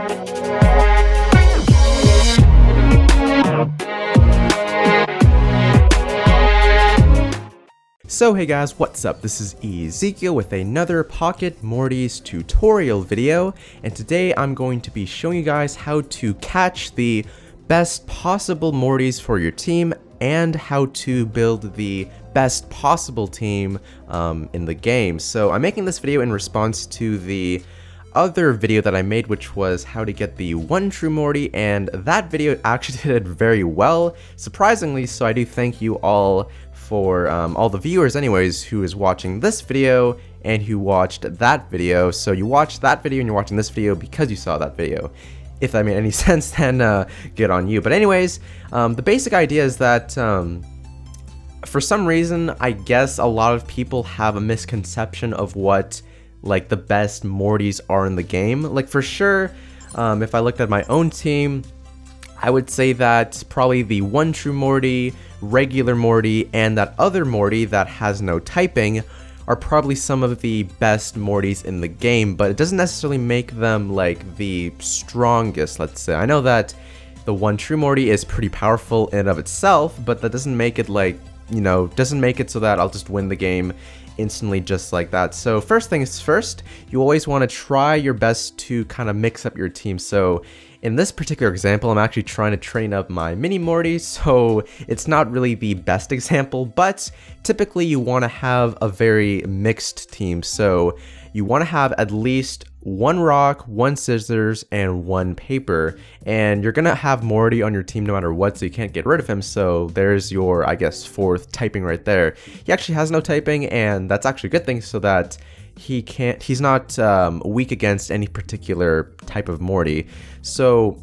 So hey guys, what's up? This is Ezekiel with another Pocket Mortys tutorial video, and today I'm going to be showing you guys how to catch the best possible Mortys for your team and how to build the best possible team in the game. So I'm making this video in response to the other video that I made, which was how to get the one true Morty, and that video actually did very well, surprisingly. So I do thank you all for all the viewers anyways who is watching this video and who watched that video. So you watched that video and you're watching this video because you saw that video. If that made any sense, then good on you. But anyways, the basic idea is that for some reason, I guess a lot of people have a misconception of what like the best Mortys are in the game. Like for sure, if I looked at my own team, I would say that probably the one true Morty, regular Morty, and that other Morty that has no typing are probably some of the best Mortys in the game, but it doesn't necessarily make them like the strongest, let's say. I know that the one true Morty is pretty powerful in and of itself, but that doesn't make it like, you know, doesn't make it so that I'll just win the game instantly just like that. So first things first, you always want to try your best to kind of mix up your team. So in this particular example, I'm actually trying to train up my mini Morty, so it's not really the best example, but typically you want to have a very mixed team. So you want to have at least one rock, one scissors, and one paper, and you're gonna have Morty on your team no matter what, so you can't get rid of him. So there's your, I guess, fourth typing right there. He actually has no typing, and that's actually a good thing, so that he's not weak against any particular type of Morty. So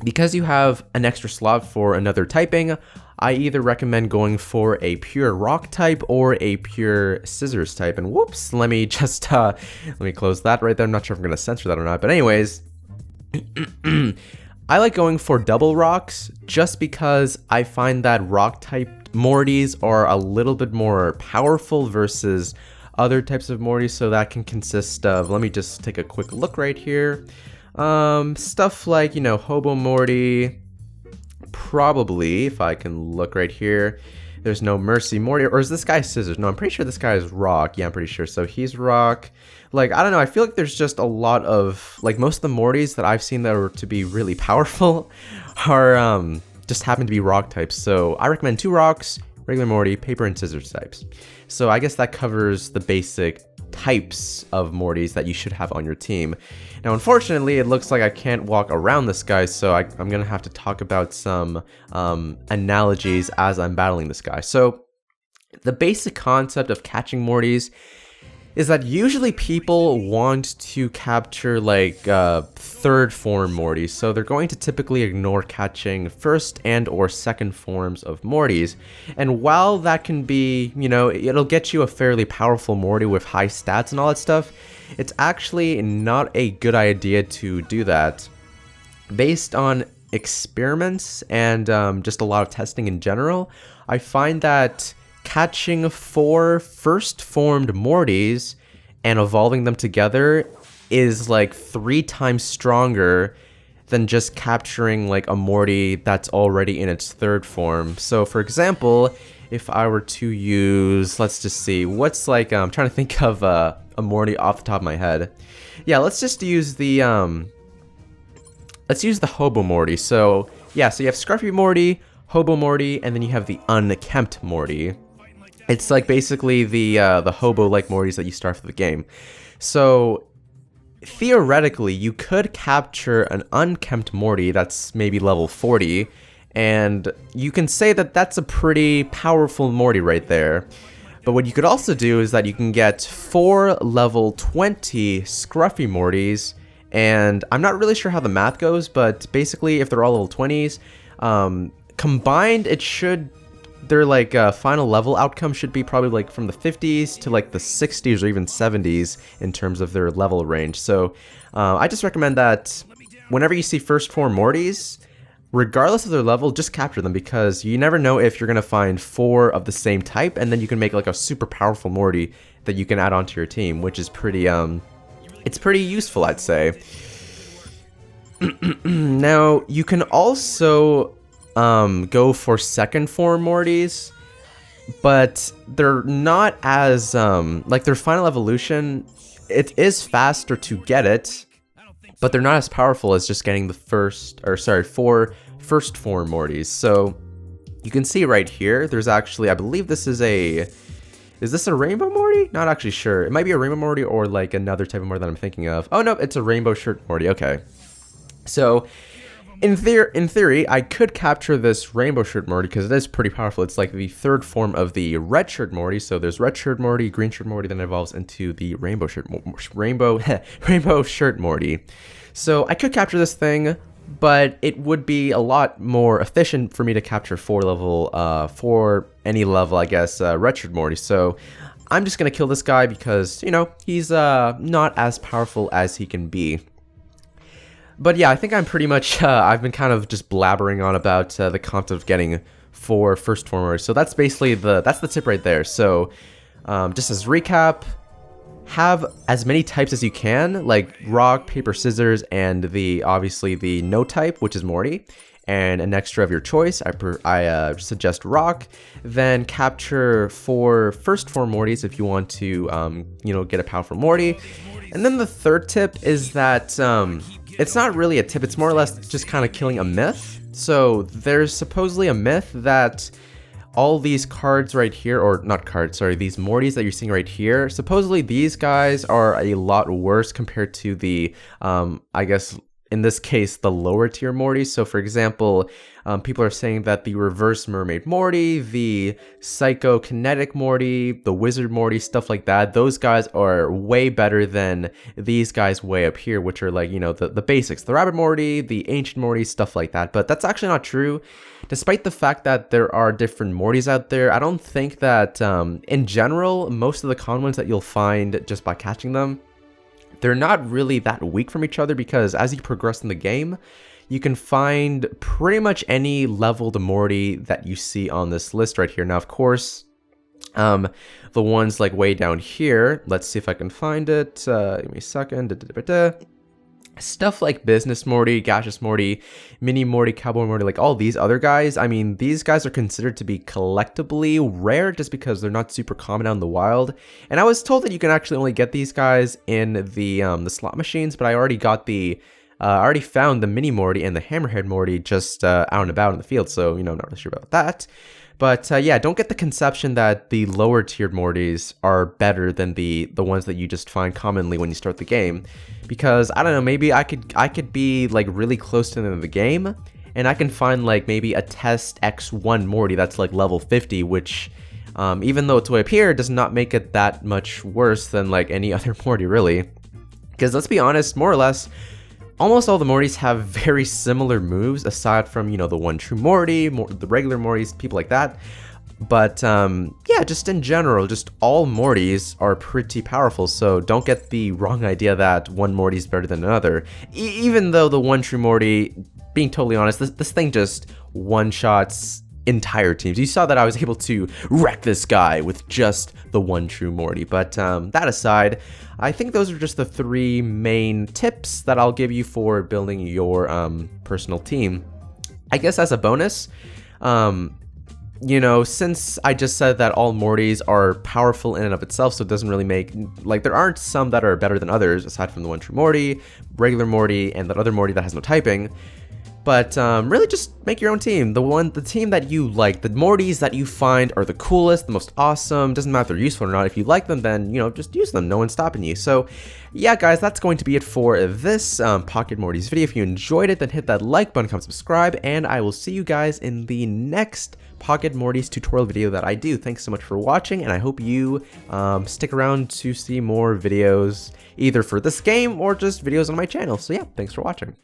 because you have an extra slot for another typing, I either recommend going for a pure rock type or a pure scissors type. And whoops, let me just let me close that right there. I'm not sure if I'm gonna censor that or not, but anyways, I like going for double rocks just because I find that rock type Mortys are a little bit more powerful versus other types of Mortys. So that can consist of, let me just take a quick look right here. Stuff like, you know, Hobo Morty, probably, if I can look right here. There's no Mercy Morty, or is this guy scissors? No, I'm pretty sure this guy is rock. Yeah, I'm pretty sure. So he's rock. Like, I don't know, I feel like there's just a lot of, like, most of the Mortys that I've seen that are to be really powerful are just happen to be rock types. So I recommend 2 rocks, regular Morty, paper, and scissors types. So I guess that covers the basic types of Mortys that you should have on your team. Now, unfortunately, it looks like I can't walk around this guy, so I'm gonna have to talk about some analogies as I'm battling this guy. So the basic concept of catching Mortys is that usually people want to capture like third form Mortys, so they're going to typically ignore catching first and or second forms of Mortys. And while that can be, you know, it'll get you a fairly powerful Morty with high stats and all that stuff, it's actually not a good idea to do that. Based on experiments and just a lot of testing in general, I find that catching 4 first formed Mortys and evolving them together is like 3 times stronger than just capturing like a Morty that's already in its third form. So for example, if I were to use, let's just see, what's like, I'm trying to think of a Morty off the top of my head. Yeah, let's just use the Hobo Morty. So yeah, so you have Scruffy Morty, Hobo Morty, and then you have the Unkempt Morty. It's like basically the hobo-like Mortys that you start for the game. So theoretically, you could capture an unkempt Morty that's maybe level 40, and you can say that that's a pretty powerful Morty right there. But what you could also do is that you can get 4 level 20 Scruffy Mortys, and I'm not really sure how the math goes, but basically if they're all level 20s, combined it should, their like final level outcome should be probably like from the 50s to like the 60s or even 70s in terms of their level range. So I just recommend that whenever you see first form Mortys, regardless of their level, just capture them, because you never know if you're gonna find 4 of the same type, and then you can make like a super powerful Morty that you can add onto your team, which is pretty it's pretty useful, I'd say. Now, you can also go for second form Mortys, but they're not as, like their final evolution, it is faster to get it, but they're not as powerful as just getting the four first form Mortys. So you can see right here, there's actually, I believe this is this a rainbow Morty? Not actually sure. It might be a rainbow Morty or like another type of Morty that I'm thinking of. Oh no, it's a rainbow shirt Morty, okay. So, in theory, I could capture this rainbow shirt Morty because it is pretty powerful. It's like the third form of the red shirt Morty. So there's red shirt Morty, green shirt Morty, then it evolves into the rainbow shirt Morty. So I could capture this thing, but it would be a lot more efficient for me to capture for any level, I guess, red shirt Morty. So I'm just gonna kill this guy because, you know, he's not as powerful as he can be. But yeah, I think I'm pretty much, I've been kind of just blabbering on about the concept of getting 4 first formers. So that's basically that's the tip right there. So just as recap, have as many types as you can, like rock, paper, scissors, and obviously the no type, which is Morty, and an extra of your choice. I suggest rock. Then capture 4 first form Mortys if you want to, you know, get a powerful Morty. And then the third tip is that it's not really a tip, it's more or less just kind of killing a myth. So there's supposedly a myth that all these cards right here, or not cards, sorry, these Mortys that you're seeing right here, supposedly these guys are a lot worse compared to the, I guess, in this case, the lower tier Mortys. So for example, people are saying that the reverse mermaid Morty, the psychokinetic Morty, the wizard Morty, stuff like that, those guys are way better than these guys way up here, which are like, you know, the basics, the rabbit Morty, the ancient Morty, stuff like that. But that's actually not true. Despite the fact that there are different Mortys out there, I don't think that, in general, most of the common ones that you'll find just by catching them, they're not really that weak from each other, because as you progress in the game, you can find pretty much any leveled Morty that you see on this list right here. Now, of course, the ones like way down here, let's see if I can find it. Give me a second. Stuff like Business Morty, Gaseous Morty, Mini Morty, Cowboy Morty, like all these other guys, I mean, these guys are considered to be collectibly rare just because they're not super common out in the wild. And I was told that you can actually only get these guys in the slot machines, but I already got I already found the Mini Morty and the Hammerhead Morty just out and about in the field, so, you know, I'm not really sure about that. But yeah, don't get the conception that the lower tiered Mortys are better than the ones that you just find commonly when you start the game. Because, I don't know, maybe I could be like really close to the end of the game, and I can find like maybe a test X1 Morty that's like level 50, which even though it's way up here, does not make it that much worse than like any other Morty really. Because let's be honest, more or less, almost all the Mortys have very similar moves, aside from, you know, the one true Morty, the regular Mortys, people like that. But yeah, just in general, just all Mortys are pretty powerful, so don't get the wrong idea that one Morty is better than another. Even though the one true Morty, being totally honest, this thing just one-shots entire teams. You saw that I was able to wreck this guy with just the one true Morty. But that aside, I think those are just the 3 main tips that I'll give you for building your personal team. I guess as a bonus, you know, since I just said that all Mortys are powerful in and of itself, so it doesn't really make, like, there aren't some that are better than others, aside from the one true Morty, regular Morty, and that other Morty that has no typing. But really just make your own team. The team that you like, the Mortys that you find are the coolest, the most awesome. Doesn't matter if they're useful or not. If you like them, then, you know, just use them. No one's stopping you. So yeah, guys, that's going to be it for this Pocket Mortys video. If you enjoyed it, then hit that like button, comment, subscribe, and I will see you guys in the next Pocket Mortys tutorial video that I do. Thanks so much for watching, and I hope you stick around to see more videos, either for this game or just videos on my channel. So yeah, thanks for watching.